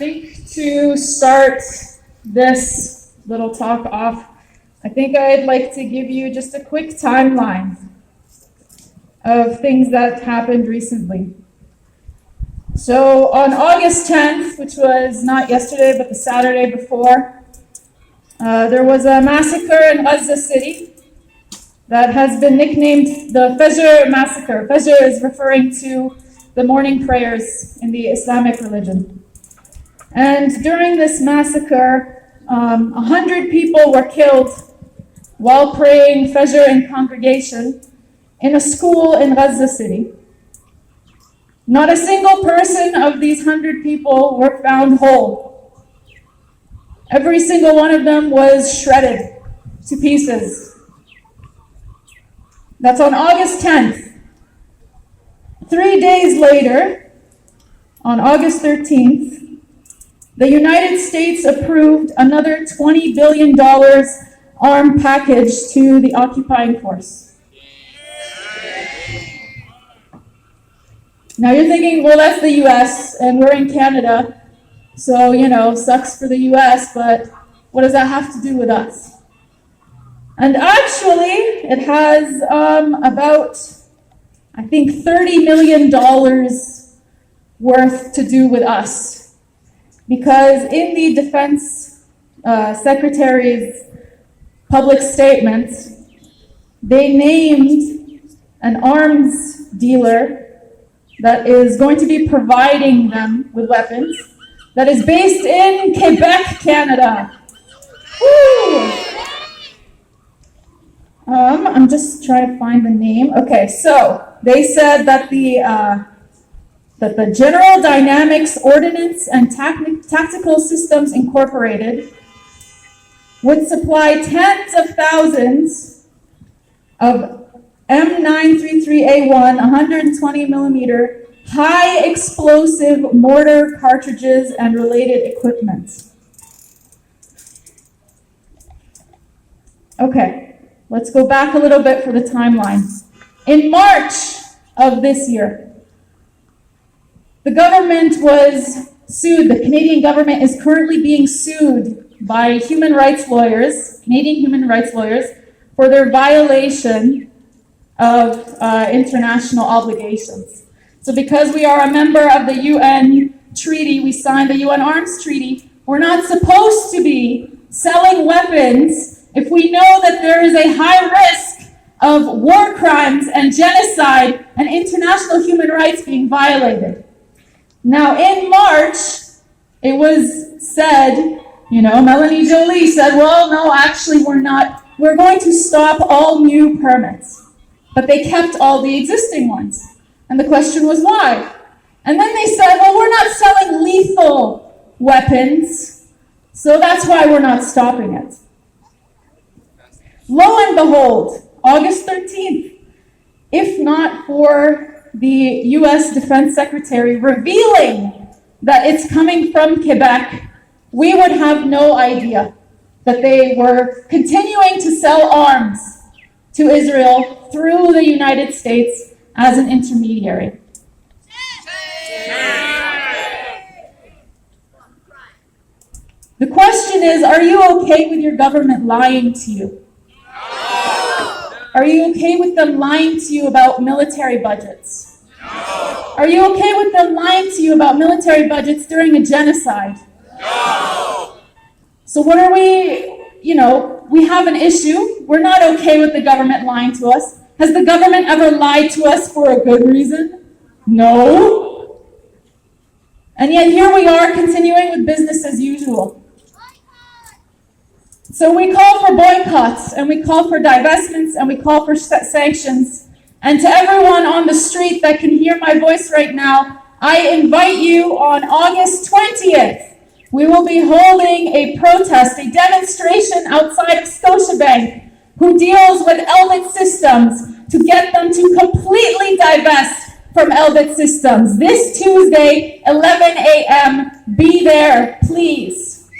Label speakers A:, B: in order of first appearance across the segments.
A: think to start this little talk off, I think I'd like to give you just a quick timeline of things that happened recently. So on August 10th, which was not yesterday but the Saturday before, there was a massacre in Gaza City that has been nicknamed the Fajr massacre. Fajr is referring to the morning prayers in the Islamic religion. And during this massacre, 100 people were killed while praying Fajr in congregation in a school in Gaza City. Not a single person of these 100 people were found whole. Every single one of them was shredded to pieces. That's on August 10th. 3 days later, on August 13th, the United States approved another $20 billion arm package to the occupying force. Now you're thinking, well, that's the US and we're in Canada, so, sucks for the US, but what does that have to do with us? And actually, it has about, I think, $30 million worth to do with us. Because in the Defense Secretary's public statement, they named an arms dealer that is going to be providing them with weapons that is based in Quebec, Canada. Woo! I'm just trying to find the name. Okay, so they said that the General Dynamics Ordnance and Tactical Systems Incorporated would supply tens of thousands of M933A1 120 millimeter high explosive mortar cartridges and related equipment. Okay, let's go back a little bit for the timeline. In March of this year, the government was sued. The Canadian government is currently being sued by human rights lawyers, Canadian human rights lawyers, for their violation of international obligations. So because we are a member of the UN treaty, we signed the UN Arms Treaty, we're not supposed to be selling weapons if we know that there is a high risk of war crimes and genocide and international human rights being violated. Now, in March, it was said, Melanie Jolie said, well, no, actually, we're going to stop all new permits. But they kept all the existing ones. And the question was why? And then they said, well, we're not selling lethal weapons, so that's why we're not stopping it. Lo and behold, August 13th, if not for the U.S. Defense Secretary revealing that it's coming from Quebec, we would have no idea that they were continuing to sell arms to Israel through the United States as an intermediary. The question is, are you okay with your government lying to you? Are you okay with them lying to you about military budgets?
B: No.
A: Are you okay with them lying to you about military budgets during a genocide?
B: No.
A: So what are we have an issue. We're not okay with the government lying to us. Has the government ever lied to us for a good reason? No. And yet here we are continuing with business as usual. So we call for boycotts, and we call for divestments, and we call for sanctions. And to everyone on the street that can hear my voice right now, I invite you on August 20th. We will be holding a protest, a demonstration outside of Scotiabank, who deals with Elbit Systems, to get them to completely divest from Elbit Systems. This Tuesday, 11 a.m. Be there, please.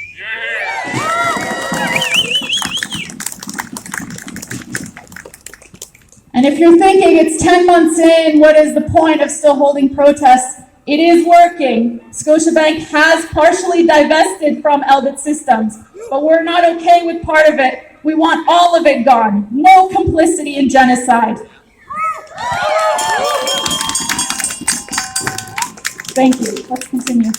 A: And if you're thinking it's 10 months in, what is the point of still holding protests? It is working. Scotiabank has partially divested from Elbit Systems, but we're not okay with part of it. We want all of it gone. No complicity in genocide. Thank you. Let's continue.